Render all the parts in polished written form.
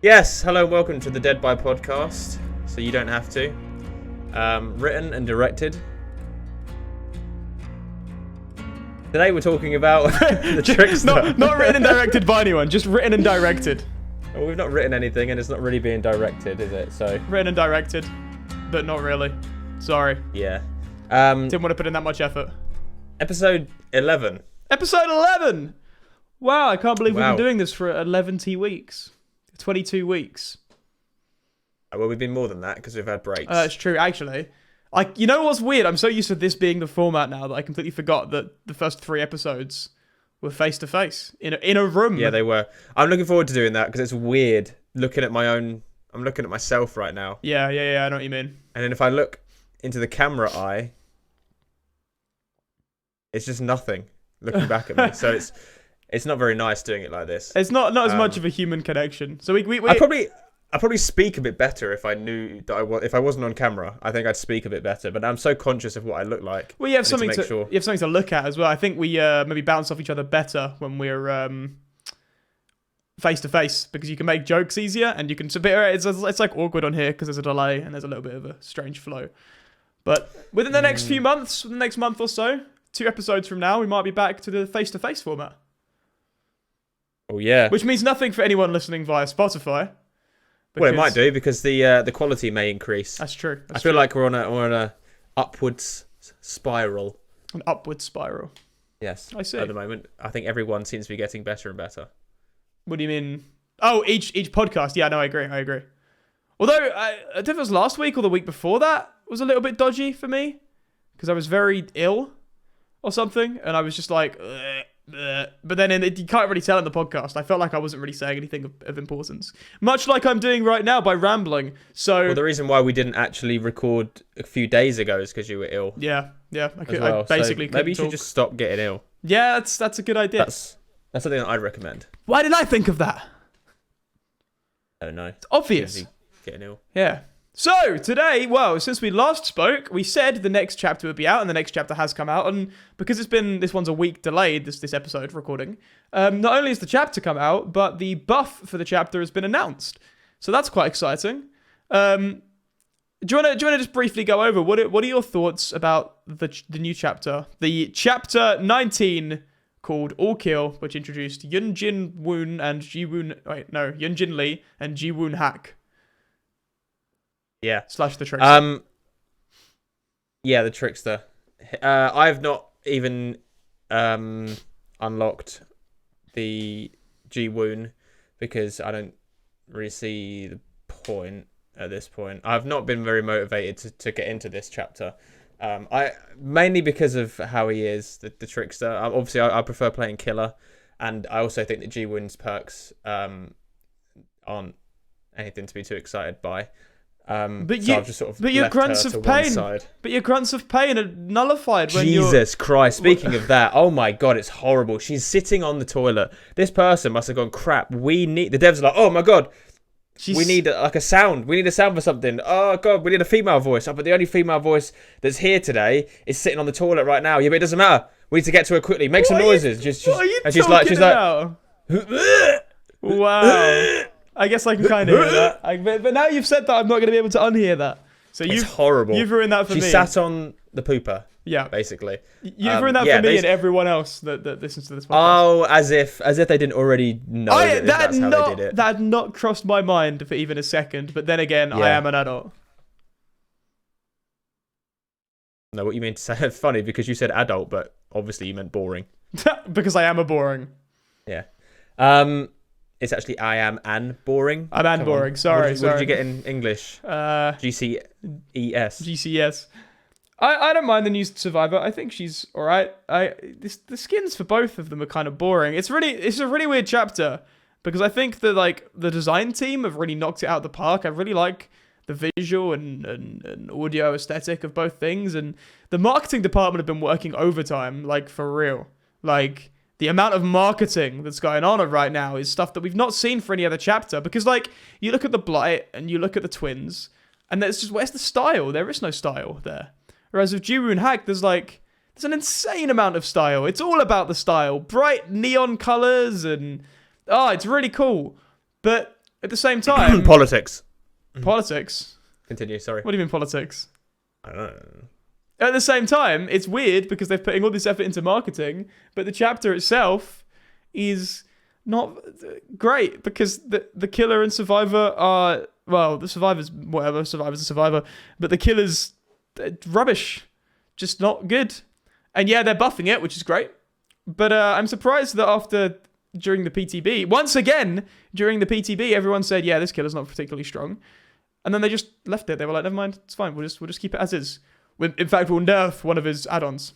Yes, hello and welcome to the Dead by podcast, so you don't have to. Written and directed. Today we're talking about the Trickster. Not written and directed by anyone, just written and directed. Well, we've not written anything and it's not really being directed, is it? So Written and directed, but not really. Sorry. yeah. Didn't want to put in that much effort. Episode 11. Episode 11! Wow, I can't believe we've Wow. been doing this for 11 weeks. 22 weeks. Well, we've been more than that because we've had breaks. It's true, actually. You know what's weird? I'm so used to this being the format now that I completely forgot that the first 3 episodes were face-to-face in a room. Yeah, they were. I'm looking forward to doing that because it's weird looking at my own... I'm looking at myself right now. Yeah, I know what you mean. And then if I look into the camera eye, it's just nothing looking back at me. So it's not very nice doing it like this. It's not as much of a human connection. So we I probably speak a bit better if I knew that if I wasn't on camera. I think I'd speak a bit better. But I'm so conscious of what I look like. Well, you have something to look at as well. I think we maybe bounce off each other better when we're face to face because you can make jokes easier and you can. It's like awkward on here because there's a delay and there's a little bit of a strange flow. But within the next few months, the next month or so, 2 episodes from now, we might be back to the face to face format. Oh yeah. Which means nothing for anyone listening via Spotify. Well, it might do because the quality may increase. That's true. I feel like we're on a upwards spiral. An upward spiral. Yes. I see. At the moment, I think everyone seems to be getting better and better. What do you mean? Oh, each podcast. Yeah, no, I agree. Although I don't know if it was last week or the week before that was a little bit dodgy for me because I was very ill or something, and I was just like. But then you can't really tell in the podcast. I felt like I wasn't really saying anything of importance. Much like I'm doing right now by rambling. So well, the reason why we didn't actually record a few days ago is because you were ill. Yeah. I basically maybe you should just stop getting ill. Yeah, that's a good idea. That's something that I'd recommend. Why did I think of that? I don't know. It's obvious. Getting ill. Yeah. So, today, since we last spoke, we said the next chapter would be out, and the next chapter has come out, and because this one's a week delayed, this episode recording, not only has the chapter come out, but the buff for the chapter has been announced. So that's quite exciting. Do you want to just briefly go over, what are your thoughts about the new chapter? The chapter 19, called All Kill, which introduced Yunjin Woon and Yunjin Lee and Ji-Woon Hak. Yeah. / the Trickster. Yeah, the Trickster. I've not even unlocked the Ji-Woon because I don't really see the point at this point. I've not been very motivated to get into this chapter. Mainly because of how he is, the Trickster. Obviously, I prefer playing Killer, and I also think that Ji-Woon's perks aren't anything to be too excited by. Your grunts of pain are nullified when Jesus Christ, speaking of that, oh my god, it's horrible. She's sitting on the toilet. This person must have gone, crap, the devs are like, oh my god, we need a sound. We need a sound for something. Oh god, we need a female voice. Oh, but the only female voice that's here today is sitting on the toilet right now. Yeah, but it doesn't matter. We need to get to her quickly. Make some noises. She's like wow. I guess I can kind of hear that. But now you've said that, I'm not going to be able to unhear that. So it's horrible. You've ruined that for me. She sat on the pooper. Yeah, basically. You've ruined that for me and everyone else that listens to this podcast. Oh, as if they didn't already know that's how they did it. That had not crossed my mind for even a second. But then again, I am an adult. No, what you mean to say? Funny because you said adult, but obviously you meant boring. Because I am a boring. Yeah. It's actually I am an boring. I'm an boring. Sorry. What did you get in English? GCES. GCS. I don't mind the new Survivor. I think she's all right. The skins for both of them are kind of boring. It's a really weird chapter because I think that the design team have really knocked it out of the park. I really like the visual and audio aesthetic of both things, and the marketing department have been working overtime, for real. The amount of marketing that's going on right now is stuff that we've not seen for any other chapter. Because, you look at the Blight and you look at the Twins, and there's just, where's the style? There is no style there. Whereas with Ji-Woon Hak, there's an insane amount of style. It's all about the style. Bright neon colors and, it's really cool. But at the same time, Politics. politics. Continue. Sorry. What do you mean politics? I don't know. At the same time, it's weird because they're putting all this effort into marketing, but the chapter itself is not great because the killer and survivor are, well, the survivor's whatever, survivor's a survivor, but the killer's rubbish, just not good. And yeah, they're buffing it, which is great, but I'm surprised that during the PTB, once again, during the PTB, everyone said, yeah, this killer's not particularly strong, and then they just left it. They were like, never mind, it's fine, we'll just keep it as is. In fact, we'll nerf one of his add-ons.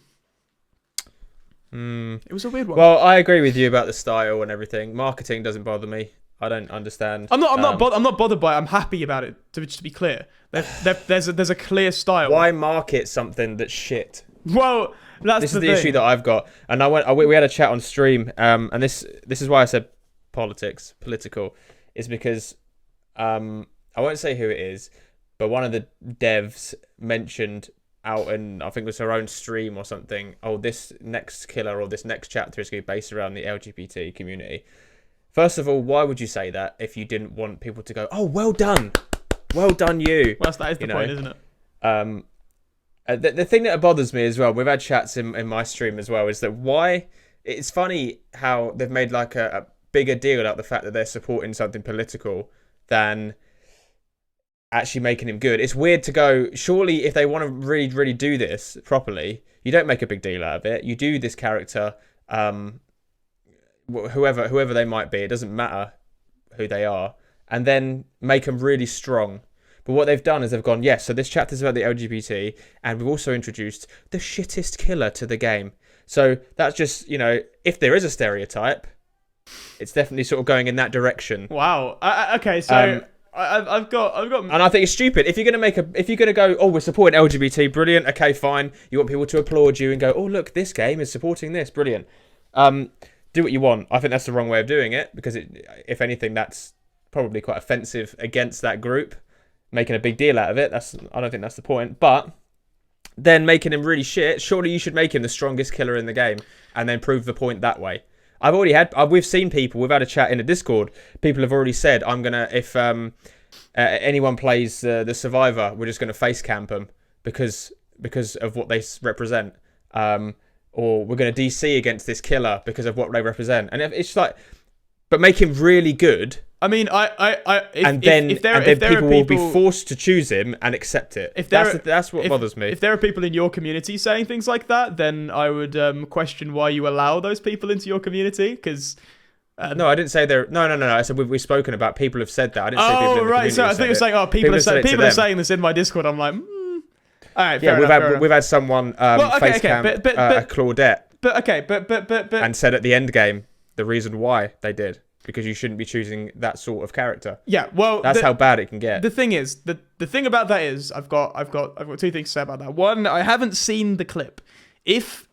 It was a weird one. Well, I agree with you about the style and everything. Marketing doesn't bother me. I don't understand. I'm not bothered by it. I'm happy about it. To be clear, there's a clear style. Why market something that's shit? Well, this is the issue that I've got. And we had a chat on stream. And this is why I said political, is because I won't say who it is, but one of the devs mentioned out in, I think it was her own stream or something, oh, this next killer or this next chapter is going to be based around the LGBT community. First of all, why would you say that if you didn't want people to go, oh, well done you? Well, that is the point, isn't it? The thing that bothers me as well, we've had chats in my stream as well, is that why, it's funny how they've made like a bigger deal out of the fact that they're supporting something political than actually making him good. It's weird to go, surely if they want to really, really do this properly, you don't make a big deal out of it. You do this character, whoever they might be, it doesn't matter who they are, and then make them really strong. But what they've done is they've gone, yes, so this chapter's about the LGBT, and we've also introduced the shittest killer to the game. So that's just, if there is a stereotype, it's definitely sort of going in that direction. Wow. Okay, so I've got, and I think it's stupid. If you're gonna go, oh, we're supporting LGBT, brilliant. Okay, fine. You want people to applaud you and go, oh, look, this game is supporting this, brilliant. Do what you want. I think that's the wrong way of doing it because if anything, that's probably quite offensive against that group. Making a big deal out of it. I don't think that's the point. But then making him really shit. Surely you should make him the strongest killer in the game and then prove the point that way. We've seen people. We've had a chat in a Discord. People have already said, I'm gonna if anyone plays the Survivor, we're just gonna face camp them because of what they represent. Or we're gonna DC against this killer because of what they represent. And it's like, but make him really good. I mean, if people will be forced to choose him and accept it. That's what bothers me. If there are people in your community saying things like that, then I would question why you allow those people into your community. Because no, I didn't say there. No. I said we've spoken about people have said that. I didn't say people in the community. So I think you're saying, oh, people are saying this in my Discord. I'm like, all right. Yeah, we've had someone face cam Claudette. But and said at the end game the reason why they did. Because you shouldn't be choosing that sort of character. Yeah, well, that's how bad it can get. The thing is, the thing about that is, I've got two things to say about that. One, I haven't seen the clip. If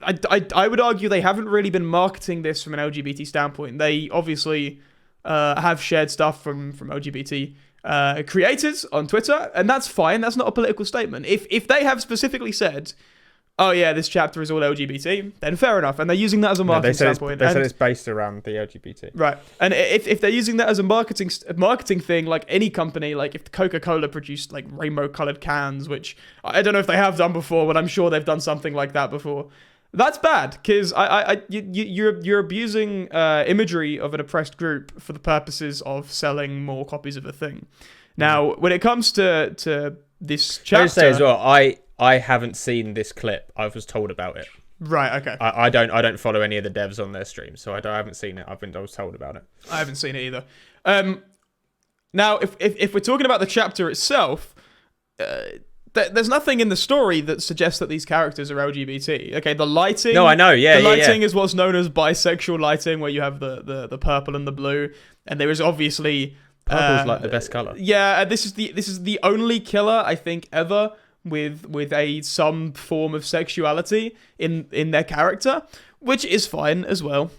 I would argue they haven't really been marketing this from an LGBT standpoint. They obviously have shared stuff from LGBT creators on Twitter, and that's fine. That's not a political statement. If they have specifically said, oh yeah, this chapter is all LGBT, then fair enough. And they're using that as a marketing standpoint. They said it's based around the LGBT. Right. And if they're using that as a marketing thing, like any company, like if Coca-Cola produced like rainbow-coloured cans, which I don't know if they have done before, but I'm sure they've done something like that before. That's bad, because you're abusing imagery of an oppressed group for the purposes of selling more copies of a thing. Now, when it comes to this chapter... I would say as well, I haven't seen this clip. I was told about it. Right. Okay. I don't follow any of the devs on their stream, so I haven't seen it. I was told about it. I haven't seen it either. Now, if we're talking about the chapter itself, there's nothing in the story that suggests that these characters are LGBT. Okay, the lighting. No, I know. Yeah, the lighting is what's known as bisexual lighting, where you have the purple and the blue, and there is obviously purple's like the best color. Yeah, this is the only killer I think ever with some form of sexuality in their character, which is fine as well.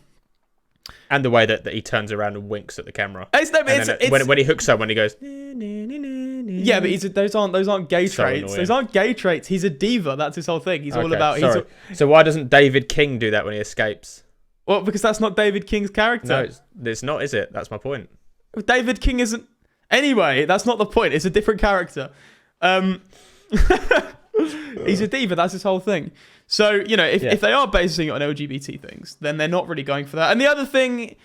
And the way that he turns around and winks at the camera. When he hooks someone, he goes. Yeah, but those aren't gay traits. Annoying. Those aren't gay traits. He's a diva. That's his whole thing. He's all about. So why doesn't David King do that when he escapes? Well, because that's not David King's character. No, it's not, is it? That's my point. David King isn't. Anyway, that's not the point. It's a different character. He's a diva. That's his whole thing. So, you know, if they are basing it on LGBT things, then they're not really going for that. And the other thing,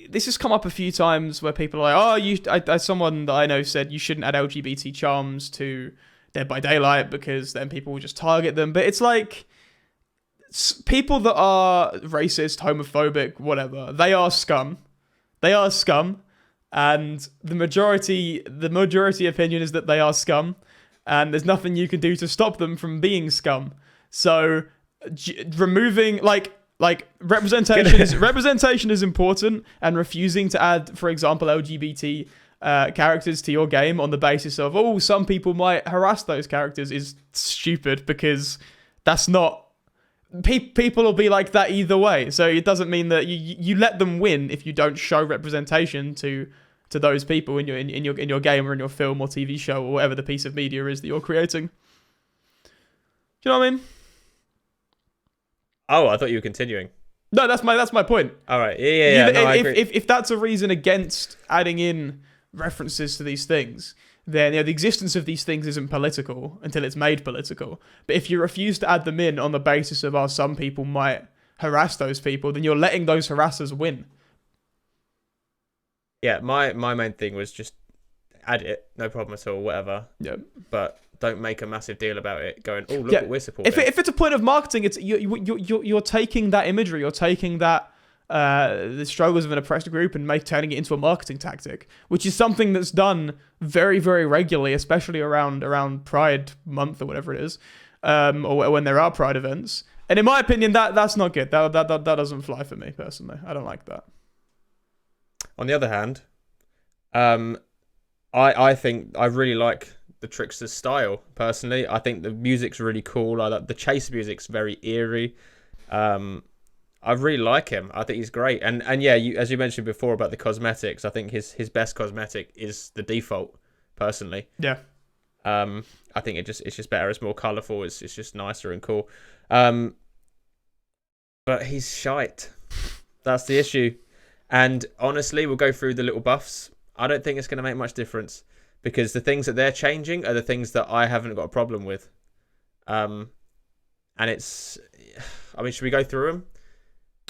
this has come up a few times where people are like, someone that I know said you shouldn't add LGBT charms to Dead by Daylight because then people will just target them. But it's like, people that are racist, homophobic, whatever, they are scum. They are scum. And the majority opinion is that they are scum. And there's nothing you can do to stop them from being scum. So removing like representation is important, and refusing to add, for example, LGBT characters to your game on the basis of some people might harass those characters is stupid, because that's not people will be like that either way. So it doesn't mean that you let them win if you don't show representation to those people in your game or in your film or TV show or whatever the piece of media is that you're creating. Do you know what I mean? Oh, I thought you were continuing. No, that's my point. All right. Yeah. No, I agree. If that's a reason against adding in references to these things, then the existence of these things isn't political until it's made political. But if you refuse to add them in on the basis of some people might harass those people, then you're letting those harassers win. Yeah, my main thing was just add it, no problem at all, whatever. Yeah. But don't make a massive deal about it. Going, oh, look what we're supporting. If it's a point of marketing, it's you're taking that imagery, you're taking that the struggles of an oppressed group and turning it into a marketing tactic, which is something that's done very, very regularly, especially around Pride Month or whatever it is, or when there are Pride events. And in my opinion, that's not good. That doesn't fly for me personally. I don't like that. On the other hand, I think I really like the Trickster's style personally. I think the music's really cool. I like the chase music's very eerie. I really like him. I think he's great. And yeah, as you mentioned before about the cosmetics, I think his best cosmetic is the default personally. Yeah. I think it's just better. It's more colourful. It's just nicer and cool. But he's shite. That's the issue. And honestly, we'll go through the little buffs. I don't think it's going to make much difference, because the things that they're changing are the things that I haven't got a problem with. And it's, I mean, should we go through them?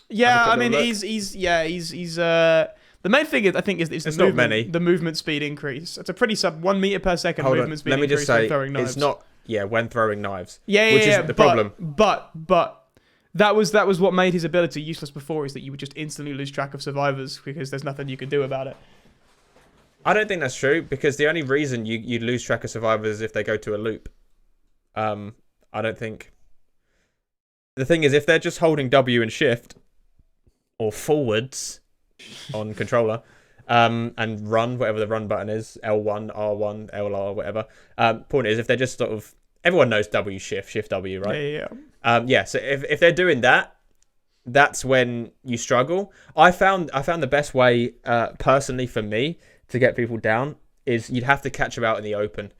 Yeah, I mean, he's the main thing is, I think, is the movement speed increase. It's a pretty 1 meter per second movement speed increase. Let me just say, throwing knives. It's not, when throwing knives. Which isn't the problem. But that was what made his ability useless before, is that you would just instantly lose track of survivors because there's nothing you could do about it. I don't think that's true, because the only reason you'd lose track of survivors is if they go to a loop. I don't think. The thing is, if they're just holding W and shift, or forwards on controller, and run, whatever the run button is, L1, R1, LR, whatever. Point is, if they're just sort of, everyone knows W shift W, right? Yeah. So if they're doing that, that's when you struggle. I found the best way, personally for me, to get people down is you'd have to catch him out in the open.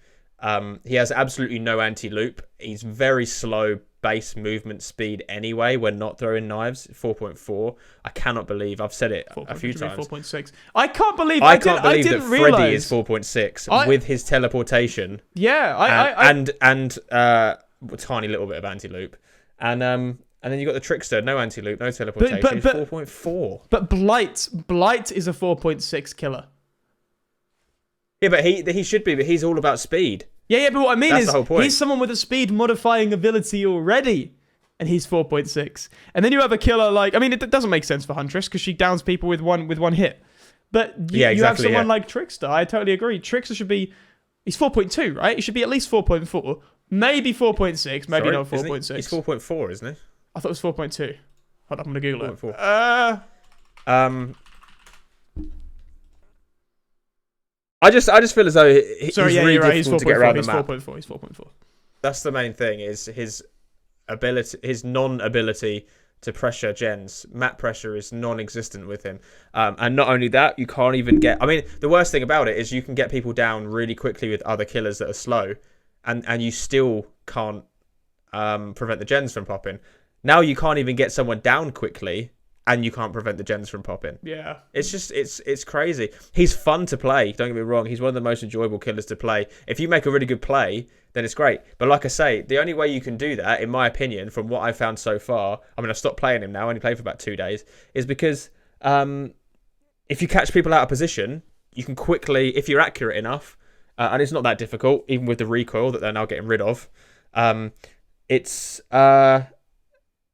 He has absolutely no anti-loop. He's very slow base movement speed anyway when not throwing knives. 4.4. I cannot believe I've said it a few times. 4.6. I can't believe I didn't that realize Freddy is 4.6 with his teleportation. Yeah, and a tiny little bit of anti-loop. And then you got the Trickster, no anti-loop, no teleportation. But 4.4. But Blight is a 4.6 killer. Yeah, but he should be, but he's all about speed. Yeah, but what I mean That's is the whole point. He's someone with a speed modifying ability already, and he's 4.6. And then you have a killer like, I mean, it doesn't make sense for Huntress because she downs people with one hit. But you have someone like Trickster. I totally agree. Trickster should be, he's 4.2, right? He should be at least 4.4, maybe 4.6, maybe not 4.6. He's 4.4, isn't he? I thought it was 4.2. Hold up, I'm gonna Google 4.4. it. I just feel as though he's really difficult to get around the map. He's 4.4. That's the main thing, is his ability, his non-ability to pressure gens. Map pressure is non-existent with him. And not only that, you can't even get... I mean, the worst thing about it is you can get people down really quickly with other killers that are slow, and you still can't prevent the gens from popping. Now you can't even get someone down quickly, and you can't prevent the gens from popping. Yeah. It's just, it's crazy. He's fun to play, don't get me wrong. He's one of the most enjoyable killers to play. If you make a really good play, then it's great. But like I say, the only way you can do that, in my opinion, from what I've found so far, I mean, I've stopped playing him now, I only played for about 2 days, is because if you catch people out of position, you can quickly, if you're accurate enough, and it's not that difficult, even with the recoil that they're now getting rid of, it's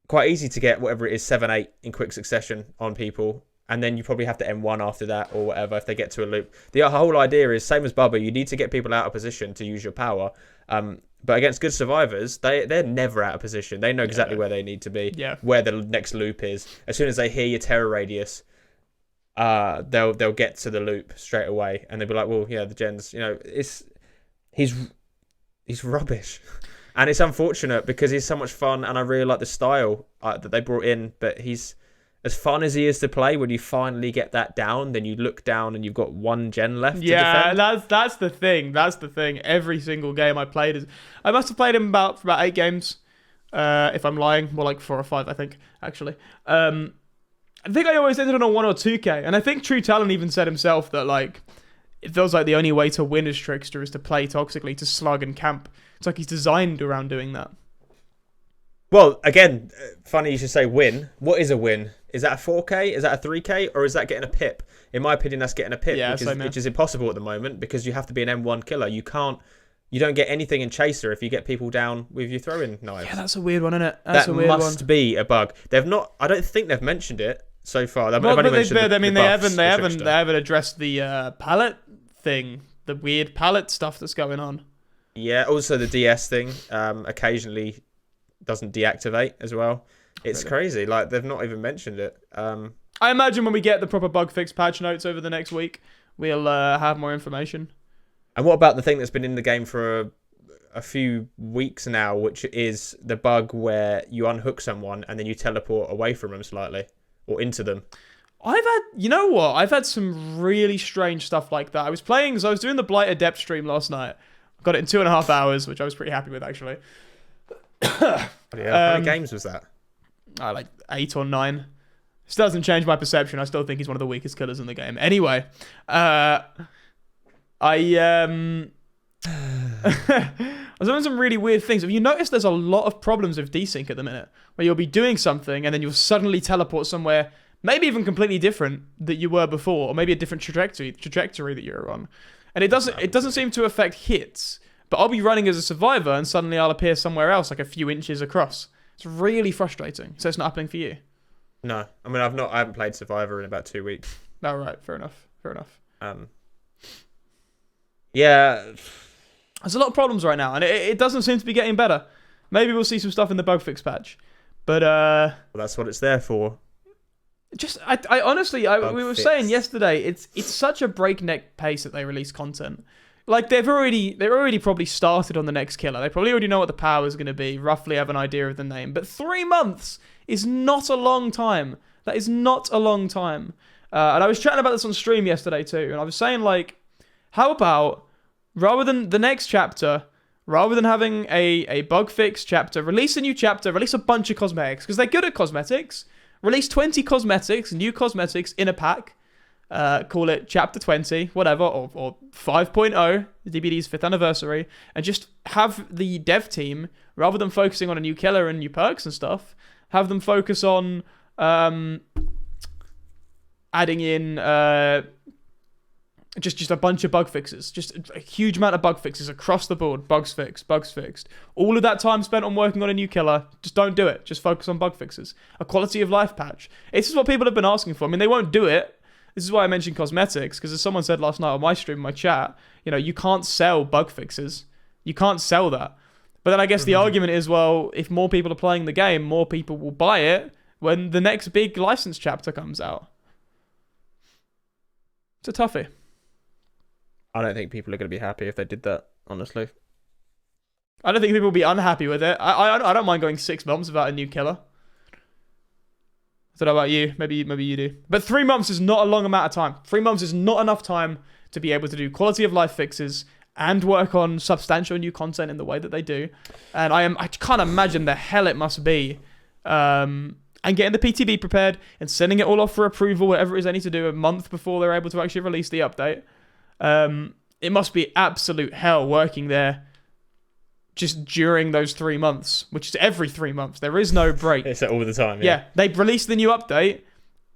quite easy to get whatever it is, 7-8 in quick succession on people, and then you probably have to M1 after that or whatever if they get to a loop. The whole idea is, same as Bubba, you need to get people out of position to use your power. But against good survivors, they're never out of position. They know exactly where they need to be, where the next loop is. As soon as they hear your terror radius, they'll get to the loop straight away, and they'll be like, well, yeah, the gens, he's rubbish. And it's unfortunate because he's so much fun, and I really like the style that they brought in. But he's as fun as he is to play. When you finally get that down, then you look down and you've got 1 gen left. Yeah, to defend. that's the thing. That's the thing. Every single game I played I must have played him for about 8 games. If I'm lying, more like 4 or 5, I think. Actually, I think I always ended on a 1 or 2K, and I think True Talent even said himself that like it feels like the only way to win as Trickster is to play toxically, to slug and camp. It's like he's designed around doing that. Well, again, funny you should say win. What is a win? Is that a 4K? Is that a 3K? Or is that getting a pip? In my opinion, that's getting a pip, which is impossible at the moment because you have to be an M1 killer. You don't get anything in Chaser if you get people down with your throwing knives. Yeah, that's a weird one, isn't it? That must be a bug. They've not. I don't think they've mentioned it so far. They haven't addressed the palette thing, the weird palette stuff that's going on. Yeah, also the DS thing occasionally doesn't deactivate as well. It's crazy. Like, they've not even mentioned it. I imagine when we get the proper bug fix patch notes over the next week, we'll have more information. And what about the thing that's been in the game for a few weeks now, which is the bug where you unhook someone and then you teleport away from them slightly or into them? I've had some really strange stuff like that. I was doing the Blight Adept stream last night. Got it in 2.5 hours, which I was pretty happy with, actually. How many games was that? Like 8 or 9. Still doesn't change my perception. I still think he's one of the weakest killers in the game. Anyway, I was doing some really weird things. Have you noticed there's a lot of problems with desync at the minute? Where you'll be doing something and then you'll suddenly teleport somewhere, maybe even completely different that you were before, or maybe a different trajectory that you're on. And it doesn't seem to affect hits, but I'll be running as a survivor and suddenly I'll appear somewhere else, like a few inches across. It's really frustrating. So it's not happening for you? No, I mean I haven't played Survivor in about 2 weeks. Oh, right, fair enough. Yeah, there's a lot of problems right now, and it doesn't seem to be getting better. Maybe we'll see some stuff in the bug fix patch, but well, that's what it's there for. I honestly, we were saying yesterday, it's such a breakneck pace that they release content. Like they're already probably started on the next killer. They probably already know what the power is going to be, roughly have an idea of the name. But 3 months is not a long time. That is not a long time. And I was chatting about this on stream yesterday too, and I was saying like, how about rather than the next chapter, rather than having a bug fix chapter, release a new chapter, release a bunch of cosmetics because they're good at cosmetics. Release 20 cosmetics, new cosmetics in a pack. Call it Chapter 20, whatever, or 5.0, the DBD's 5th anniversary, and just have the dev team, rather than focusing on a new killer and new perks and stuff, have them focus on adding in just a bunch of bug fixes, just a huge amount of bug fixes across the board. Bugs fixed. All of that time spent on working on a new killer, just don't do it. Just focus on bug fixes. A quality of life patch. This is what people have been asking for. I mean, they won't do it. This is why I mentioned cosmetics, because as someone said last night on my stream, my chat, you can't sell bug fixes. You can't sell that. But then I guess the argument is, well, if more people are playing the game, more people will buy it when the next big license chapter comes out. It's a toughie. I don't think people are going to be happy if they did that, honestly. I don't think people will be unhappy with it. I don't mind going 6 months without a new killer. I don't know about you. Maybe you do. But 3 months is not a long amount of time. 3 months is not enough time to be able to do quality of life fixes and work on substantial new content in the way that they do. And I can't imagine the hell it must be and getting the PTB prepared and sending it all off for approval, whatever it is they need to do a month before they're able to actually release the update. It must be absolute hell working there just during those 3 months, which is every 3 months. There is no break. It's all the time. Yeah, they release the new update,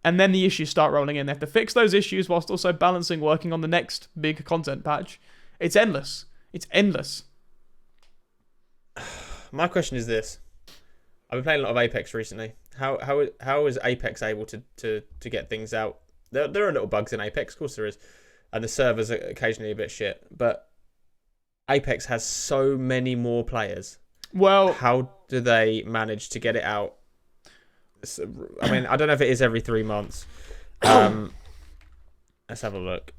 and then the issues start rolling in. They have to fix those issues whilst also balancing working on the next big content patch. It's endless. It's endless. My question is this. I've been playing a lot of Apex recently. How is Apex able to get things out? There are little bugs in Apex, of course there is. And the servers are occasionally a bit shit. But Apex has so many more players. Well, how do they manage to get it out? I mean, I don't know if it is every 3 months. Let's have a look.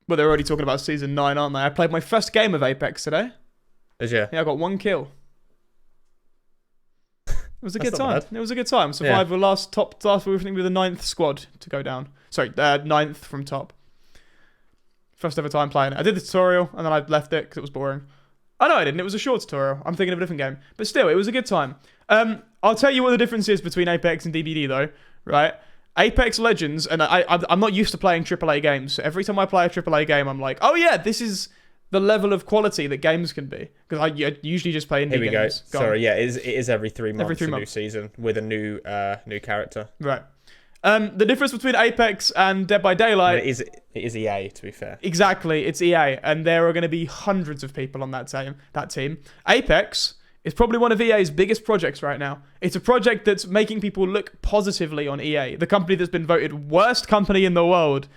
Well, they're already talking about Season 9, aren't they? I played my first game of Apex today. Did you? Yeah, I got 1 kill. It was a good time. Bad. It was a good time. Survived the last, we were the 9th squad to go down. Sorry, 9th from top. First ever time playing it. I did the tutorial, and then I left it because it was boring. Oh, no, I didn't. It was a short tutorial. I'm thinking of a different game. But still, it was a good time. I'll tell you what the difference is between Apex and DBD, though, right? Apex Legends, and I'm not used to playing AAA games. So every time I play a AAA game, I'm like, oh, yeah, this is the level of quality that games can be. Because I usually just play indie games. Here we go. Sorry, yeah, it is every 3 months. Every 3 months. New season with a new character. Right. The difference between Apex and Dead by Daylight... It is EA, to be fair. Exactly, it's EA, and there are going to be hundreds of people on that team. Apex is probably one of EA's biggest projects right now. It's a project that's making people look positively on EA, the company that's been voted worst company in the world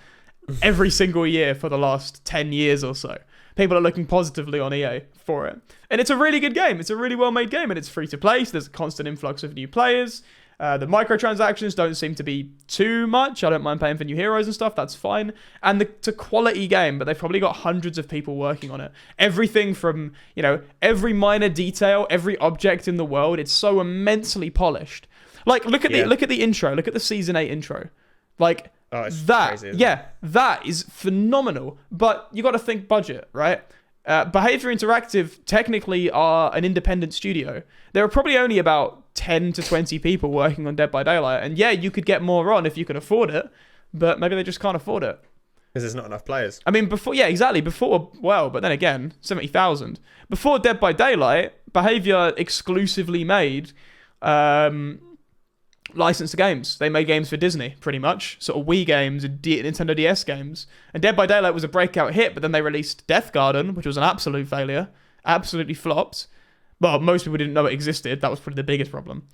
every single year for the last 10 years or so. People are looking positively on EA for it. And it's a really good game. It's a really well-made game, and it's free to play, so there's a constant influx of new players. The microtransactions don't seem to be too much. I don't mind paying for new heroes and stuff. That's fine. And it's a quality game, but they've probably got hundreds of people working on it. Everything from, every minor detail, every object in the world, it's so immensely polished. Like, look at the intro. Look at the Season 8 intro. Like, that, crazy, that is phenomenal. But you got to think budget, right? Behavior Interactive technically are an independent studio. There are probably only about 10 to 20 people working on Dead by Daylight. And yeah, you could get more on if you could afford it, but maybe they just can't afford it. Because there's not enough players. I mean, but then again, 70,000. Before Dead by Daylight, Behavior exclusively made licensed games. They made games for Disney, pretty much. Sort of Wii games and Nintendo DS games. And Dead by Daylight was a breakout hit, but then they released Death Garden, which was an absolute failure. Absolutely flopped. Well, most people didn't know it existed. That was probably the biggest problem.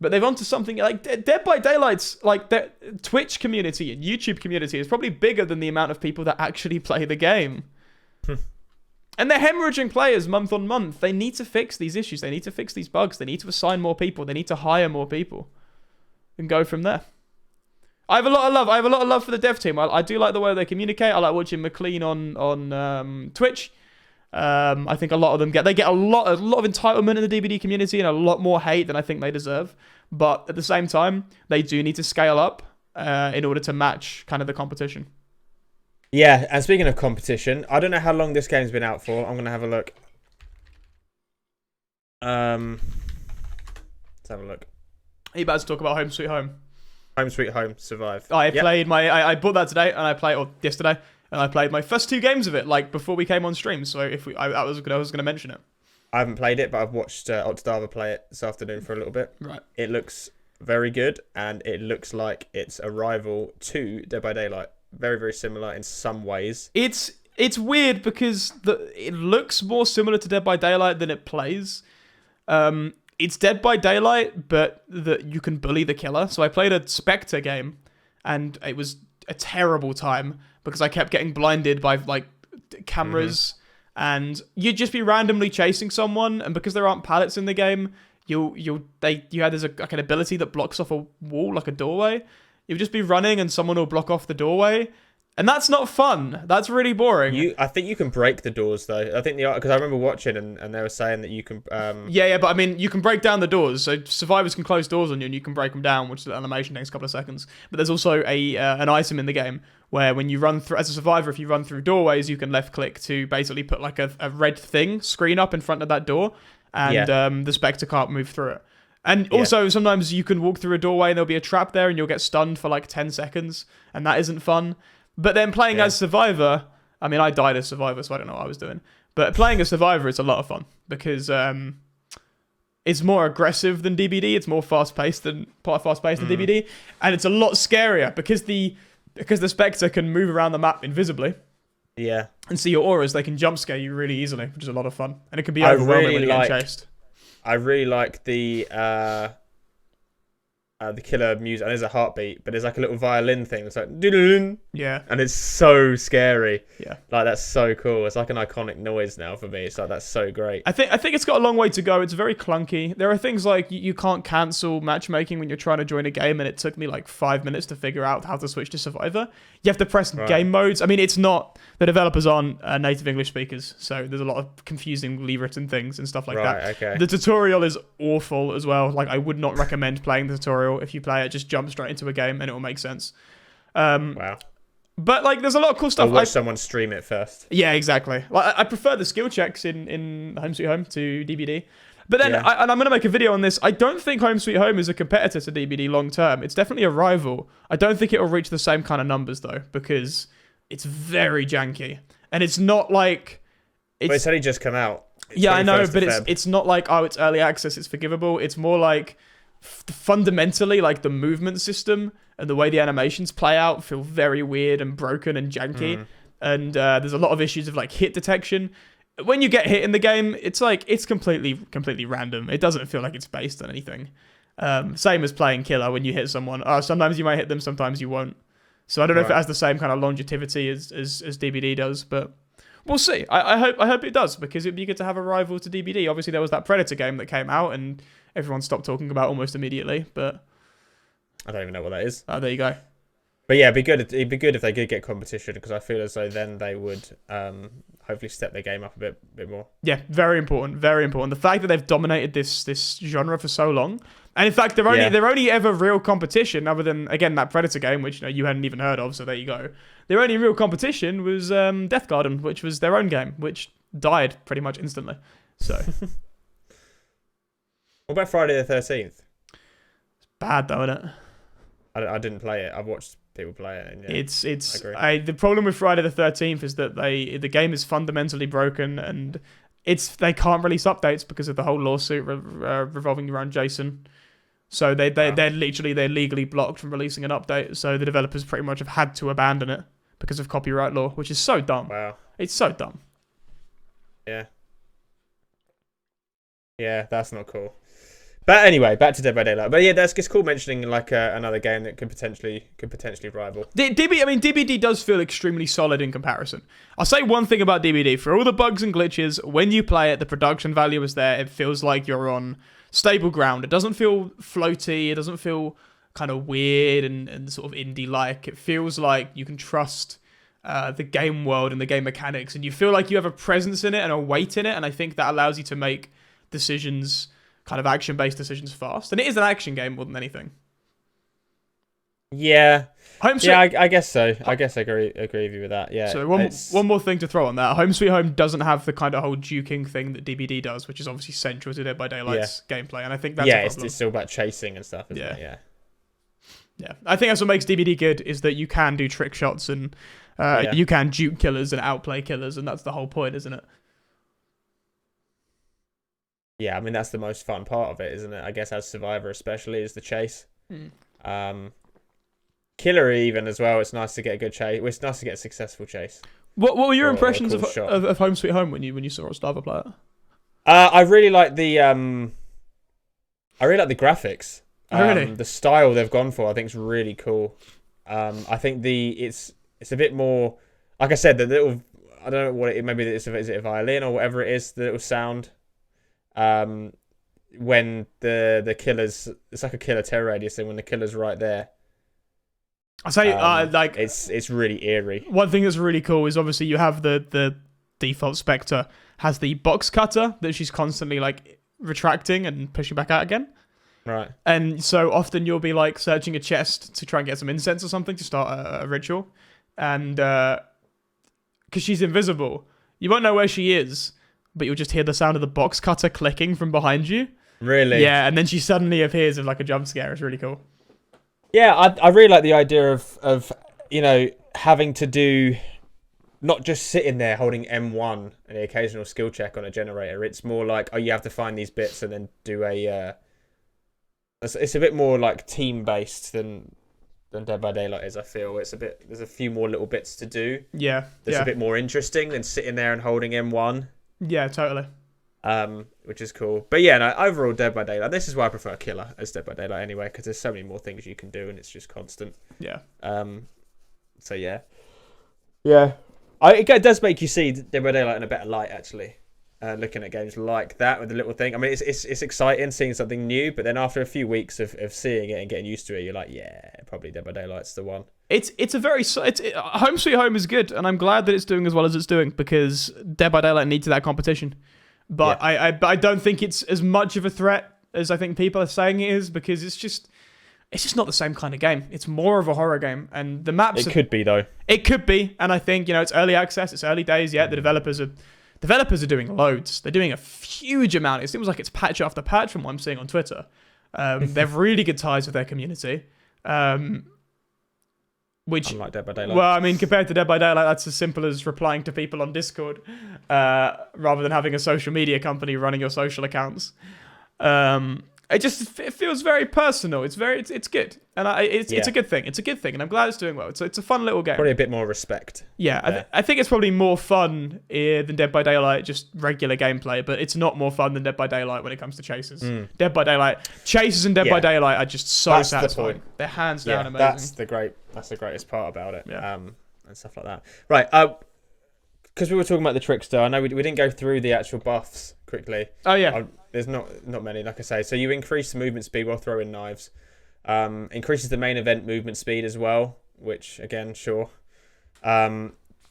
But they've onto something like Dead by Daylight's the Twitch community and YouTube community is probably bigger than the amount of people that actually play the game. And they're hemorrhaging players month on month. They need to fix these issues. They need to fix these bugs. They need to assign more people. They need to hire more people. And go from there. I have a lot of love for the dev team. I do like the way they communicate. I like watching McLean on Twitch. I think a lot of them get a lot of entitlement in the DBD community and a lot more hate than I think they deserve. But at the same time, they do need to scale up in order to match kind of the competition. Yeah, and speaking of competition, I don't know how long this game's been out for. I'm gonna have a look. Let's have a look. Are you about to talk about Home Sweet Home? Home Sweet Home Survive. Played I bought that today, and yesterday, and I played my first 2 games of it, before we came on stream. So I was gonna mention it. I haven't played it, but I've watched Octava play it this afternoon for a little bit. Right. It looks very good, and it looks like it's a rival to Dead by Daylight. Very, very similar in some ways. It's weird because it looks more similar to Dead by Daylight than it plays. It's Dead by Daylight, but you can bully the killer. So I played a Spectre game, and it was a terrible time because I kept getting blinded by cameras, and you'd just be randomly chasing someone, and because there aren't pallets in the there's an ability that blocks off a wall, like a doorway. You'll just be running, and someone will block off the doorway. And that's not fun. That's really boring. I think you can break the doors, though. I think because I remember watching and they were saying that you can... Yeah, but I mean, you can break down the doors. So survivors can close doors on you and you can break them down, which the animation takes a couple of seconds. But there's also an item in the game where when you run through... As a survivor, if you run through doorways, you can left-click to basically put a red screen up in front of that door. And the Spectre can't move through it. And also, sometimes you can walk through a doorway and there'll be a trap there and you'll get stunned for like 10 seconds. And that isn't fun. But then playing as Survivor, I mean, I died as Survivor, so I don't know what I was doing. But playing as Survivor is a lot of fun because it's more aggressive than DBD. It's more fast-paced than DBD. And it's a lot scarier because the Spectre can move around the map invisibly. Yeah. And see your auras. They can jump scare you really easily, which is a lot of fun. And it can be overwhelming when you get chased. I really like the killer music. And there's a heartbeat, but there's like a little violin thing. It's like yeah, and it's so scary. Yeah, like that's so cool. It's like an iconic noise now for me. It's like that's so great. I think it's got a long way to go. It's very clunky. There are things like you can't cancel matchmaking when you're trying to join a game, and it took me like 5 minutes to figure out how to switch to Survivor. You have to press game modes. I mean, it's not the developers aren't native English speakers, so there's a lot of confusingly written things and stuff like that. Okay. The tutorial is awful as well. Like I would not recommend playing the tutorial. If you play it, just jump straight into a game and it will make sense. Wow. But like, there's a lot of cool stuff. I'll watch someone stream it first. Yeah, exactly. Like, I prefer the skill checks in Home Sweet Home to DBD. But then, and I'm going to make a video on this. I don't think Home Sweet Home is a competitor to DBD long term. It's definitely a rival. I don't think it will reach the same kind of numbers though, because it's very janky, and it's not like it's only just come out. Yeah, I know, but it's not like, oh, it's early access, it's forgivable. It's more like fundamentally, like the movement system and the way the animations play out feel very weird and broken and janky. And there's a lot of issues of like hit detection. When you get hit in the game, it's like it's completely random. It doesn't feel like it's based on anything. Same as playing Killer. When you hit someone, sometimes you might hit them, sometimes you won't. So I don't know if it has the same kind of longevity as DBD does, but we'll see. I hope it does, because it'd be good to have a rival to DBD. Obviously, there was that Predator game that came out and everyone stopped talking about almost immediately. But I don't even know what that is. Oh, there you go. But yeah, it'd be good if they did get competition, because I feel as though then they would hopefully step their game up a bit more. Yeah, very important, very important. The fact that they've dominated this genre for so long, and in fact their only ever real competition, other than again that Predator game, which you hadn't even heard of, so there you go. Their only real competition was Death Garden, which was their own game, which died pretty much instantly. So, what about Friday the 13th? It's bad though, isn't it? I didn't play it. I've watched people play it. And yeah, the problem with Friday the 13th is that the game is fundamentally broken, and they can't release updates because of the whole lawsuit revolving around Jason. So they're legally blocked from releasing an update. So the developers pretty much have had to abandon it because of copyright law, which is so dumb. Wow, it's so dumb. Yeah, that's not cool. But anyway, back to Dead by Daylight. But yeah, that's just cool mentioning like another game that could potentially rival. DBD does feel extremely solid in comparison. I'll say one thing about DBD: for all the bugs and glitches, when you play it, the production value is there. It feels like you're on stable ground. It doesn't feel floaty. It doesn't feel kind of weird and sort of indie-like. It feels like you can trust the game world and the game mechanics, and you feel like you have a presence in it and a weight in it. And I think that allows you to make decisions, kind of action-based decisions, fast. And it is an action game more than anything. Yeah. I guess so. I guess I agree with you with that. Yeah. So one more thing to throw on that. Home Sweet Home doesn't have the kind of whole duking thing that DBD does, which is obviously central to Dead by Daylight's gameplay. And I think that's a problem. It's still about chasing and stuff, isn't it? Yeah. I think that's what makes DBD good, is that you can do trick shots and you can duke killers and outplay killers, and that's the whole point, isn't it? Yeah, I mean, that's the most fun part of it, isn't it? I guess as Survivor especially, is the chase. Killer even as well, it's nice to get a good chase. It's nice to get a successful chase. What were your impressions of Home Sweet Home when you saw Slava play it? I really like the graphics. Really? The style they've gone for, I think, is really cool. I think it's a bit more, like I said, the little, I don't know what it maybe is it a violin or whatever it is, the little sound. When the killers, it's like a killer terror radius thing when the killer's right there. I say, it's really eerie. One thing that's really cool is obviously you have the default Spectre has the box cutter that she's constantly like retracting and pushing back out again. Right. And so often you'll be like searching a chest to try and get some incense or something to start a ritual, and because she's invisible, you won't know where she is, but you'll just hear the sound of the box cutter clicking from behind you. Really? Yeah, and then she suddenly appears with like a jump scare. It's really cool. Yeah, I really like the idea of having to do not just sitting there holding M1 and the occasional skill check on a generator. It's more like, you have to find these bits and then do a. It's a bit more like team based than Dead by Daylight is. I feel there's a few more little bits to do. Yeah, That's a bit more interesting than sitting there and holding M1. Yeah, totally. Which is cool. But yeah, no, overall Dead by Daylight. This is why I prefer Killer as Dead by Daylight anyway, because there's so many more things you can do and it's just constant. Yeah. So yeah. Yeah. It does make you see Dead by Daylight in a better light, actually. Looking at games like that with the little thing. I mean, it's exciting seeing something new, but then after a few weeks of seeing it and getting used to it, you're like, yeah, probably Dead by Daylight's the one. Home Sweet Home is good, and I'm glad that it's doing as well as it's doing, because Dead by Daylight needs that competition. But yeah. I don't think it's as much of a threat as I think people are saying it is, because it's just not the same kind of game. It's more of a horror game, and the maps. It could be though. It could be, and I think it's early access, it's early days yet. The developers are doing loads. They're doing a huge amount. It seems like it's patch after patch from what I'm seeing on Twitter. They've really good ties with their community. Which, unlike Dead by Daylight. Well, I mean, compared to Dead by Daylight, that's as simple as replying to people on Discord, rather than having a social media company running your social accounts. It feels very personal. It's good, and it's a good thing. It's a good thing, and I'm glad it's doing well. It's a fun little game. Probably a bit more respect. Yeah, I think it's probably more fun than Dead by Daylight, just regular gameplay. But it's not more fun than Dead by Daylight when it comes to chases. Dead by Daylight chases and Dead by Daylight are just so satisfying. They're hands down amazing. That's the greatest part about it. Yeah. And stuff like that. Right. Because we were talking about the Trickster, I know we didn't go through the actual buffs quickly. Oh yeah. There's not many, like I say. So you increase the movement speed while throwing knives. Increases the main event movement speed as well, which again, sure.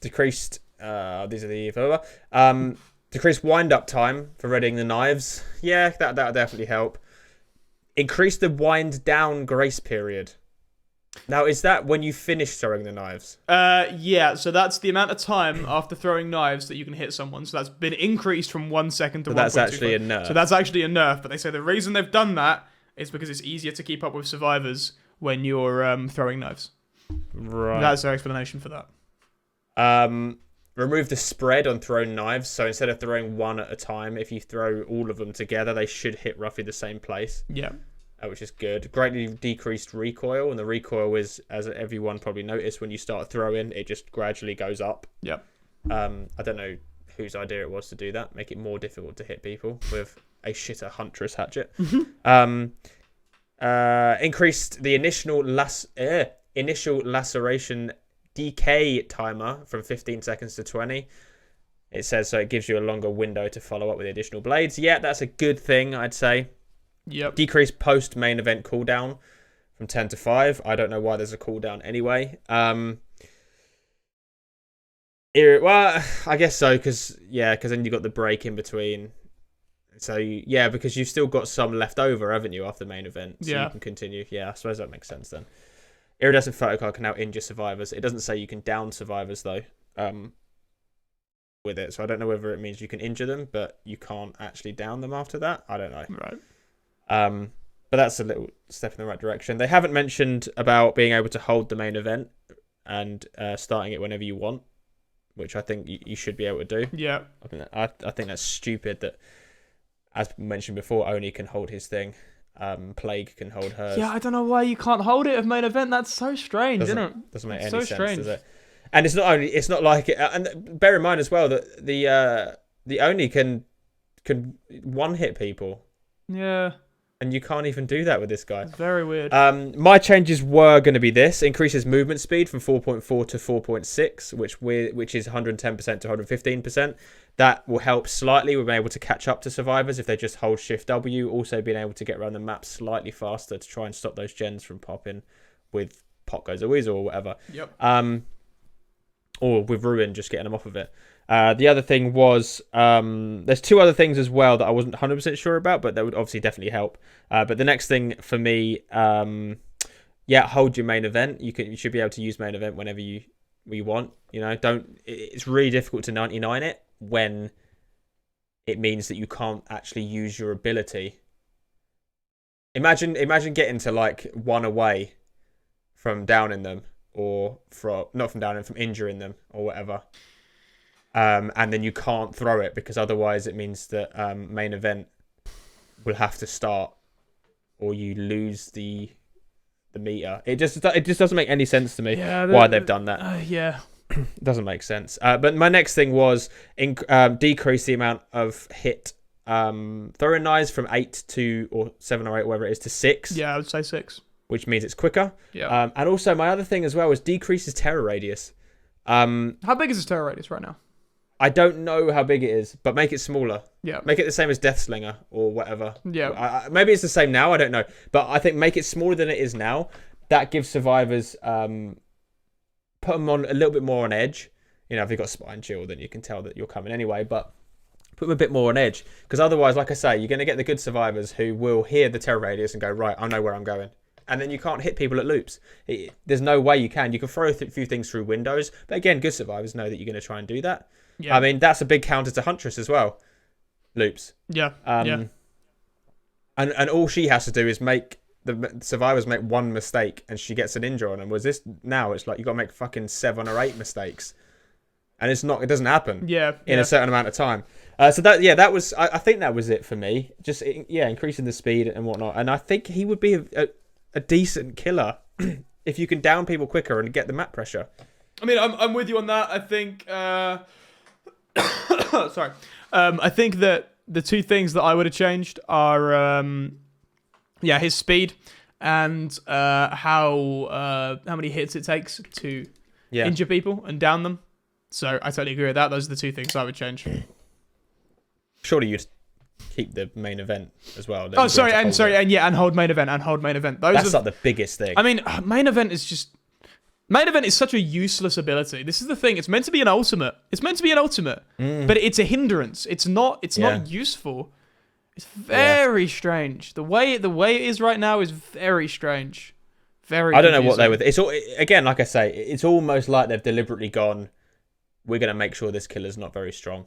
Decreased. These are the decreased wind up time for readying the knives. Yeah, that'll definitely help. Increase the wind down grace period. Now, is that when you finish throwing the knives? Yeah, so that's the amount of time after throwing knives that you can hit someone. So that's been increased from 1 second to 1.25. That's actually a nerf. So that's actually a nerf, but they say the reason they've done that is because it's easier to keep up with survivors when you're throwing knives. Right. That's their explanation for that. Remove the spread on thrown knives. So instead of throwing one at a time, if you throw all of them together, they should hit roughly the same place. Yeah. Which is good. Greatly decreased recoil, and the recoil is, as everyone probably noticed, when you start throwing, it just gradually goes up. Yep. I don't know whose idea it was to do that, make it more difficult to hit people with a shitter huntress hatchet. Increased the initial laceration decay timer from 15 seconds to 20. It says so it gives you a longer window to follow up with additional blades. Yeah, that's a good thing, I'd say. Yep. Decrease post main event cooldown from 10 to 5. I don't know why there's a cooldown anyway. Well, I guess so, because then you got the break in between. So because you've still got some left over, haven't you, after the main event? So you can continue. Yeah, I suppose that makes sense then. Iridescent photocard can now injure survivors. It doesn't say you can down survivors though. With it, so I don't know whether it means you can injure them, but you can't actually down them after that. I don't know. Right. But that's a little step in the right direction. They haven't mentioned about being able to hold the main event and starting it whenever you want, which I think you should be able to do. Yeah. I think that's stupid that, as mentioned before, Oni can hold his thing. Plague can hold hers. Yeah, I don't know why you can't hold it at main event. That's so strange, isn't it? Doesn't make any sense, does it? And it's not like it. And bear in mind as well that the Oni can one hit people. Yeah. And you can't even do that with this guy. It's very weird. My changes were going to be this. Increases movement speed from 4.4 to 4.6, which is 110% to 115%. That will help slightly with being able to catch up to survivors if they just hold Shift W. Also being able to get around the map slightly faster to try and stop those gens from popping with Pop Goes a Weasel or whatever. Yep. Or with Ruin, just getting them off of it. The other thing was, there's two other things as well that I wasn't 100% sure about, but that would obviously definitely help. But the next thing for me, hold your main event. You should be able to use main event whenever you want. It's really difficult to 99 it when it means that you can't actually use your ability Imagine getting to like one away from downing them, or from not from downing, from injuring them or whatever. And then you can't throw it because otherwise it means that main event will have to start, or you lose the meter. It just doesn't make any sense to me why they've done that. Yeah. It doesn't make sense. But my next thing was decrease the amount of hit throwing knives from 8 to, or 7 or 8, whatever it is, to 6. Yeah, I would say 6. Which means it's quicker. Yeah. And also my other thing as well is decreases terror radius. How big is his terror radius right now? I don't know how big it is, but make it smaller. Yeah. Make it the same as Deathslinger or whatever. Yeah. Maybe it's the same now. I don't know. But I think make it smaller than it is now. That gives survivors, put them on a little bit more on edge. You know, if you've got Spine Chill, then you can tell that you're coming anyway. But put them a bit more on edge. Because otherwise, like I say, you're going to get the good survivors who will hear the terror radius and go, right, I know where I'm going. And then you can't hit people at loops. There's no way you can. You can throw a few things through windows. But again, good survivors know that you're going to try and do that. Yeah. I mean, that's a big counter to Huntress as well. Loops. Yeah. And all she has to do is make the survivors make one mistake and she gets an injury on them. Was this now? It's like you got to make fucking 7 or 8 mistakes, and it doesn't happen. In a certain amount of time. So that was. I think that was it for me. Just increasing the speed and whatnot. And I think he would be a decent killer if you can down people quicker and get the map pressure. I mean, I'm with you on that. I think. Sorry. I think that the two things that I would have changed are, his speed and how many hits it takes to injure people and down them. So I totally agree with that. Those are the two things I would change. Surely you'd keep the main event as well. And hold main event. That's like the biggest thing. I mean, main event is such a useless ability. This is the thing. It's meant to be an ultimate. But it's a hindrance. It's not useful. It's very strange. The way it is right now is very strange. Very. I don't know what they would. It's all, again, like I say, it's almost like they've deliberately gone, we're going to make sure this killer's not very strong.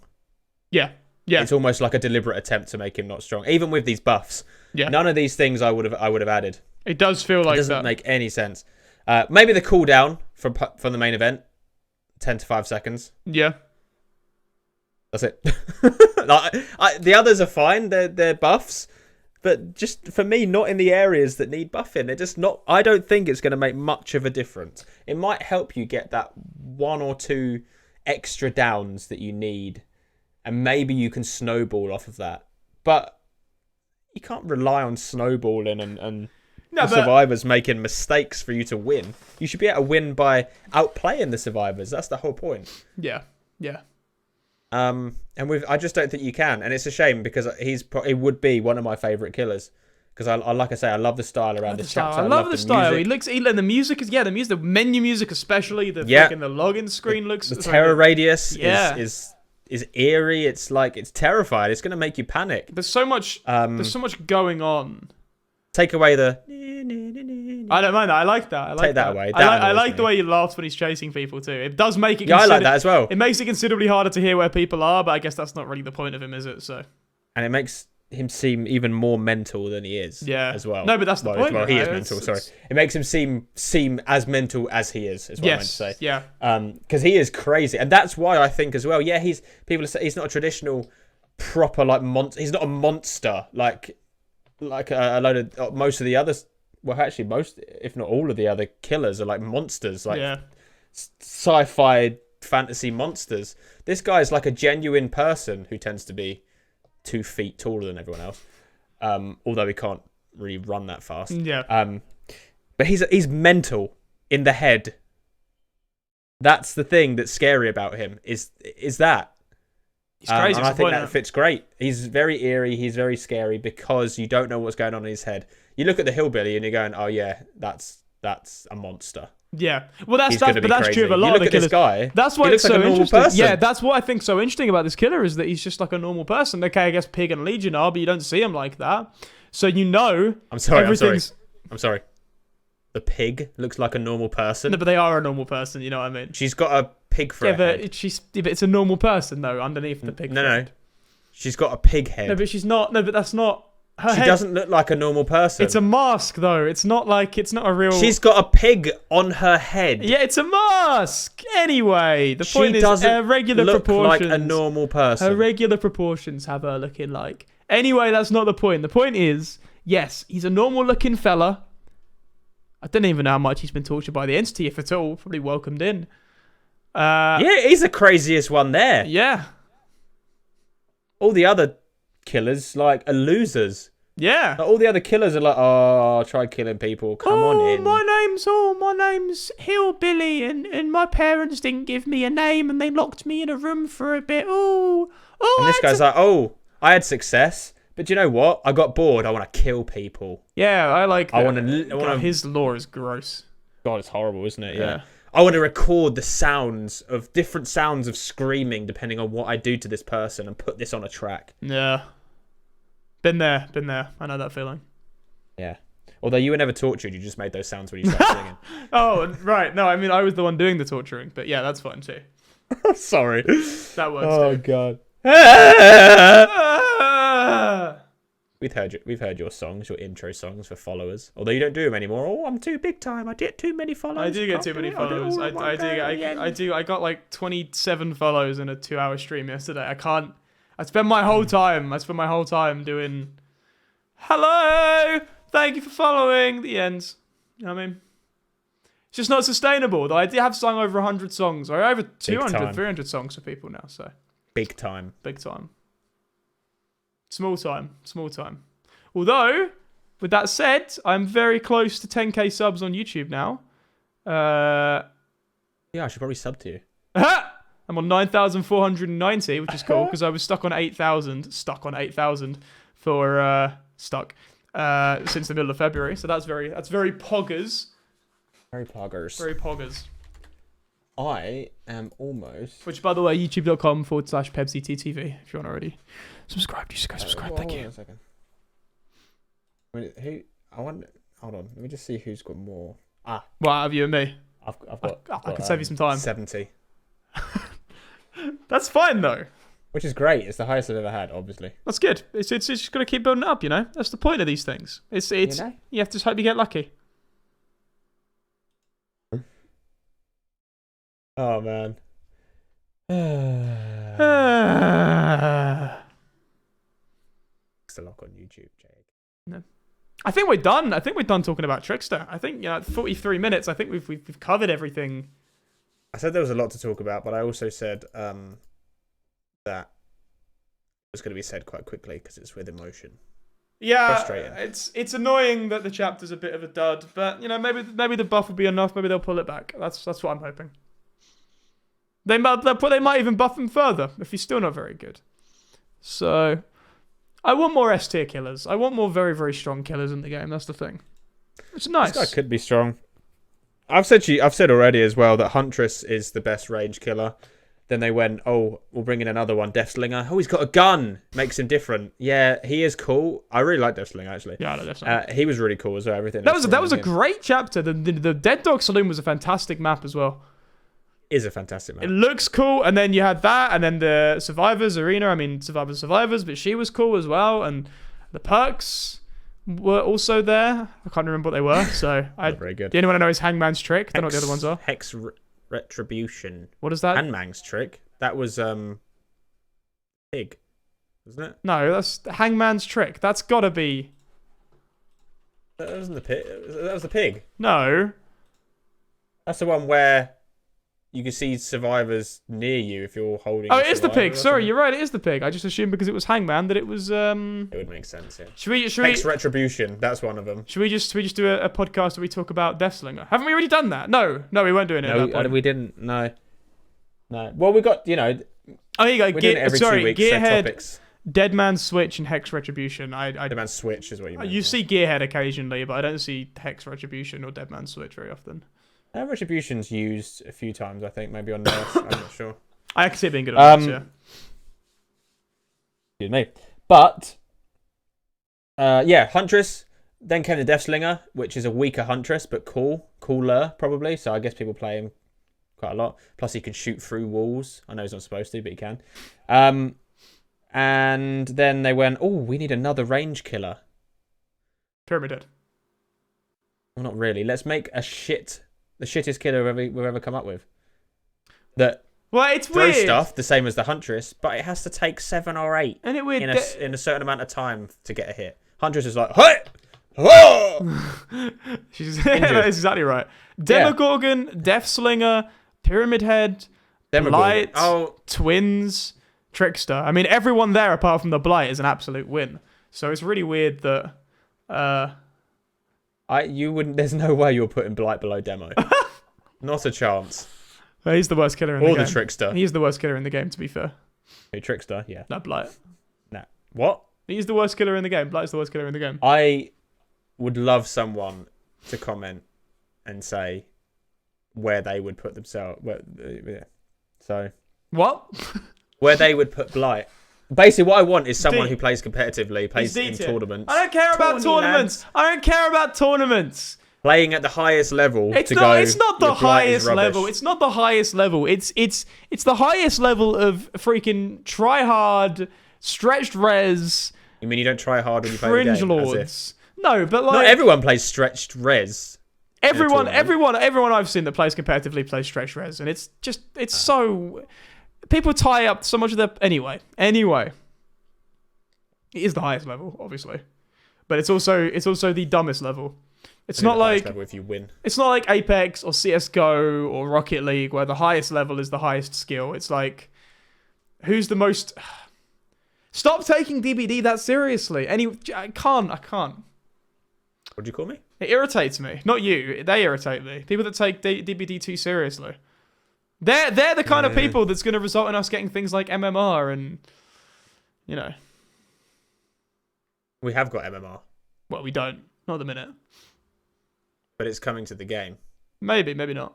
Yeah. Yeah. It's almost like a deliberate attempt to make him not strong. Even with these buffs. Yeah. None of these things I would have added. It does feel like it doesn't make any sense. Maybe the cooldown from the main event, 10 to 5 seconds. Yeah. That's it. The others are fine. They're buffs. But just for me, not in the areas that need buffing. They're just not. I don't think it's going to make much of a difference. It might help you get that 1 or 2 extra downs that you need. And maybe you can snowball off of that. But you can't rely on snowballing and survivors making mistakes for you to win. You should be able to win by outplaying the survivors. That's the whole point. Yeah, yeah. I just don't think you can, and it's a shame because he would be one of my favourite killers. Because I like I say, I love the style around this chapter. I love the style. The music is the menu music especially. The login screen looks. The terror radius is eerie. It's like it's terrified. It's going to make you panic. There's so much. There's so much going on. Take away the. I don't mind that. I like that. Take that away. I like the way he laughs when he's chasing people too. It does make it. I like that as well. It makes it considerably harder to hear where people are, but I guess that's not really the point of him, is it? So. And it makes him seem even more mental than he is. Yeah. As well. No, but that's the point. Well, he is mental. Sorry. It makes him seem as mental as he is. Is what I meant to say. Yeah. Because he is crazy, and that's why I think as well. Yeah, people say he's not a traditional, proper like monster. He's not a monster like a load of most of the others. Well, actually, most, if not all of the other killers are like monsters, like sci-fi fantasy monsters. This guy is like a genuine person who tends to be 2 feet taller than everyone else. Although he can't really run that fast. Yeah. But he's mental in the head. That's the thing that's scary about him. Is that. He's crazy. And I think that fits great. He's very eerie. He's very scary because you don't know what's going on in his head. You look at the hillbilly and you're going, "Oh yeah, that's a monster." Yeah. Well, that's true of a lot of the killers. This guy. That's why it's so interesting. Yeah, that's what I think so interesting about this killer is that he's just like a normal person. Okay, I guess Pig and Legion are, but you don't see him like that. So you know. I'm sorry. The pig looks like a normal person. No, but they are a normal person. You know what I mean? But a pig for a head. But it's a normal person though underneath the pig. No. She's got a pig head. No, but she's not. No, but that's not. She doesn't look like a normal person. It's a mask, though. It's not a real... She's got a pig on her head. Yeah, it's a mask! Anyway, the point is her regular look proportions... like a normal person. Her regular proportions have her looking like... Anyway, that's not the point. The point is, yes, he's a normal-looking fella. I don't even know how much he's been tortured by the entity, if at all. Probably welcomed in. Yeah, he's the craziest one there. Yeah. All the other killers, like, are losers. Yeah. Like, all the other killers are like, oh, try killing people. Come on in. My name's Hillbilly, and my parents didn't give me a name, and they locked me in a room for a bit. And this guy's like, oh, I had success, but do you know what? I got bored. I want to kill people. Yeah, I like that. I want to. His lore is gross. God, it's horrible, isn't it? Yeah. I want to record the sounds of different sounds of screaming depending on what I do to this person and put this on a track. Yeah. Been there. I know that feeling. Yeah. Although you were never tortured, you just made those sounds when you started singing. Oh, right. No, I mean, I was the one doing the torturing, but yeah, that's fine too. Sorry. That works too. Oh, God. We've heard your songs, your intro songs for followers. Although you don't do them anymore. Oh, I'm too big time. I get too many followers. I do get too many followers. I do. I got like 27 follows in a 2-hour stream yesterday. I spend my whole time doing, hello, thank you for following, the ends. You know what I mean? It's just not sustainable. Though I have sung over 100 songs, or over 200, 300 songs for people now. So big time. Small time. Although, with that said, I'm very close to 10k subs on YouTube now. Yeah, I should probably sub to you. I'm on 9,490, which is cool because I was stuck on 8,000 for since the middle of February. So that's very poggers. Very poggers. I am almost. Which, by the way, youtube.com/PebsieTTV if you want already subscribe. Just go subscribe. Thank you. Hold on a second. Hold on. Let me just see who's got more. What out of you and me? I've got. I can save you some time. 70. That's fine though. Which is great. It's the highest I've ever had, obviously. That's good. It's just got to keep building it up. You know, that's the point of these things. It's you have to just hope you get lucky. Oh man. Jakstalock on YouTube, Jake. No. I think we're done. Talking about Trickster. I think 43 minutes. I think we've covered everything. I said there was a lot to talk about, but I also said that it was going to be said quite quickly because it's with emotion. Yeah, frustrating. It's annoying that the chapter's a bit of a dud, but maybe the buff will be enough. Maybe they'll pull it back. That's what I'm hoping. They might even buff him further if he's still not very good. So, I want more S tier killers. I want more very, very strong killers in the game. That's the thing. It's nice. This guy could be strong. I've said already as well that Huntress is the best range killer. Then they went, oh, we'll bring in another one, Deathslinger. Oh, he's got a gun. Makes him different. Yeah, he is cool. I really like Deathslinger, actually. Yeah, I like Deathslinger. He was really cool as well. Everything. That was a great chapter. The Dead Dog Saloon was a fantastic map as well. Is a fantastic map. It looks cool, and then you had that, and then the Survivors Arena. I mean, Survivors, but she was cool as well, and the perks were also there. I can't remember what they were, so very good. The only one I know is Hangman's Trick. I don't know what the other ones are. Hex Retribution. What is that? Hangman's Trick. That was pig, wasn't it? No, that's Hangman's Trick. That's gotta be. That wasn't the pig. That was the pig. No. That's the one where you can see survivors near you if you're holding. Oh, it is the pig. Sorry, you're right. It is the pig. I just assumed because it was Hangman that it was. It would make sense. Yeah. Should we? Hex Retribution. That's one of them. Should we just do a podcast where we talk about Deathslinger? Haven't we already done that? No, we weren't doing it. No, at that point. we didn't. No. Well, we got Oh, here you go. Gearhead, topics. Dead Man's Switch, and Hex Retribution. Dead Man's Switch is what you mean. You see Gearhead occasionally, but I don't see Hex Retribution or Dead Man's Switch very often. Retribution's used a few times, I think, maybe on Nerf. I'm not sure. I can see it being good on Nerf, yeah. Excuse me. But, Huntress. Then came the Deathslinger, which is a weaker Huntress, but cooler, probably. So I guess people play him quite a lot. Plus, he can shoot through walls. I know he's not supposed to, but he can. And then they went, oh, we need another range killer. Pyramid Head. Well, not really. Let's make the shittest killer we've ever come up with. That Well, it's throws weird. stuff the same as the Huntress, but it has to take 7 or 8 And it weird. in a certain amount of time to get a hit. Huntress is like, hey! Oh! That's exactly right. Demogorgon, Death Slinger, Pyramid Head, Blight, Twins, Trickster. I mean, everyone there apart from the Blight is an absolute win. So it's really weird that. You wouldn't. There's no way you're putting Blight below Demo. Not a chance. He's the worst killer in the game. Or the Trickster. He's the worst killer in the game, to be fair. Who, Trickster? Yeah. No, Blight. Nah. What? He's the worst killer in the game. Blight's the worst killer in the game. I would love someone to comment and say where they would put themselves. So. What? Where they would put Blight. Basically, what I want is someone who plays competitively, plays in tournaments. I don't care about tournaments. I don't care about tournaments. Playing at the highest level. It's not the highest level. It's not the highest level. It's the highest level of freaking try hard, stretched res. You mean you don't try hard when you play the Fringe game? lords. No, but like not everyone plays stretched res. Everyone I've seen that plays competitively plays stretched res, and it's so. People tie up so much of their... Anyway. It is the highest level, obviously. But it's also the dumbest level. It's not like... level if you win. It's not like Apex or CSGO or Rocket League where the highest level is the highest skill. It's like... Who's the most... Stop taking DBD that seriously. I can't. What'd you call me? It irritates me. Not you. They irritate me. People that take DBD too seriously. They're the kind of people that's going to result in us getting things like MMR and, you know. We have got MMR. Well, we don't. Not at the minute. But it's coming to the game. Maybe not.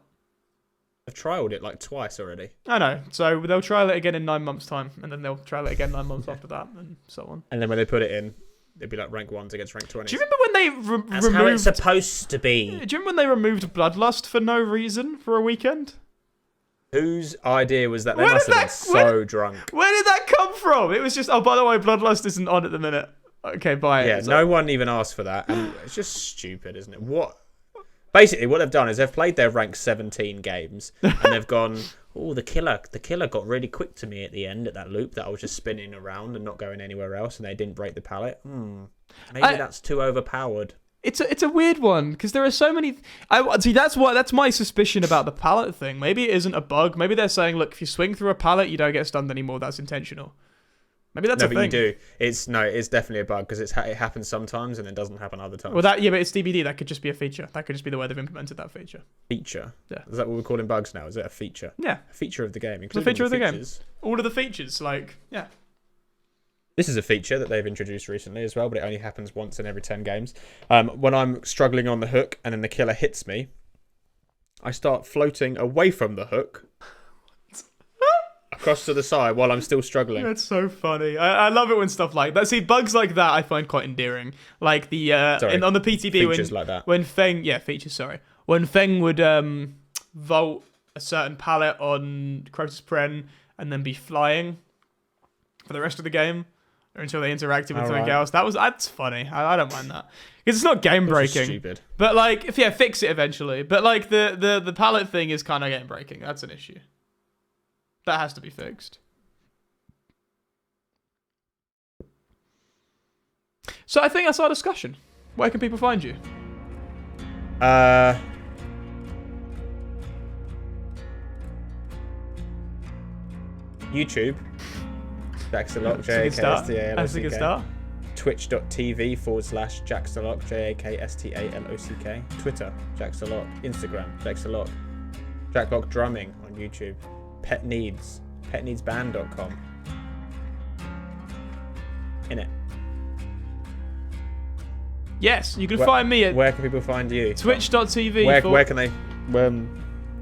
I've trialed it like twice already. I know. So they'll trial it again in 9 months' time, and then they'll trial it again 9 months after that, and so on. And then when they put it in, it'd be like rank 1s against rank 20s. Do you remember when they removed... That's how it's supposed to be. Do you remember when they removed Bloodlust for no reason for a weekend? Whose idea was that? They must have been so drunk. Where did that come from? It was just, oh, by the way, Bloodlust isn't on at the minute. Okay, bye. Yeah, no one even asked for that. And it's just stupid, isn't it? Basically, what they've done is they've played their rank 17 games, and they've gone, oh, the killer got really quick to me at the end at that loop that I was just spinning around and not going anywhere else, and they didn't break the pallet. Maybe that's too overpowered. It's a weird one because there are so many. That's my suspicion about the pallet thing. Maybe it isn't a bug. Maybe they're saying, look, if you swing through a pallet, you don't get stunned anymore. That's intentional. Maybe that's a thing. No, but you do. It's definitely a bug because it happens sometimes and it doesn't happen other times. Well, but it's DBD. That could just be a feature. That could just be the way they've implemented that feature. Feature. Yeah. Is that what we're calling bugs now? Is it a feature? Yeah. A feature of the game. It's a feature of the game. All of the features, yeah. This is a feature that they've introduced recently as well, but it only happens once in every 10 games. When I'm struggling on the hook and then the killer hits me, I start floating away from the hook across to the side while I'm still struggling. That's so funny. I love it when stuff like that. See, bugs like that I find quite endearing. Like the on the PTB features like that. When Feng when Feng would vault a certain pallet on Crotus Pren and then be flying for the rest of the game. Or until they interacted with something else. That's funny. I don't mind that. Because it's not game breaking. Stupid. But like, fix it eventually. But like the pallet thing is kind of game breaking. That's an issue. That has to be fixed. So I think that's our discussion. Where can people find you? YouTube. Jakstalock, Jakstalock. Twitch.tv/Jakstalock, Jakstalock. Twitter, Jakstalock. Instagram, Jakstalock. Jacklock Drumming on YouTube. Pet Needs, petneedsband.com. In it. Yes, you can find me at... Where can people find you? Twitch.tv. Where can they...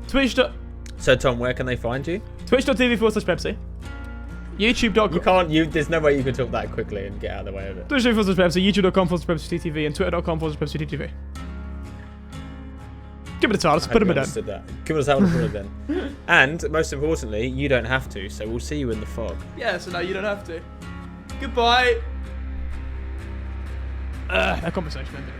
Twitch. So, Tom, where can they find you? Twitch.tv/Pepsi. YouTube.com. You can't. There's no way you can talk that quickly and get out of the way of it. Twitch.tv/Pepsi, YouTube.com/PepsiTV, and Twitter.com/PepsiTV. Give it a try. Let's put them in. Give it a try. Put it then. And most importantly, you don't have to. So we'll see you in the fog. Yeah. So now you don't have to. Goodbye. That conversation ended.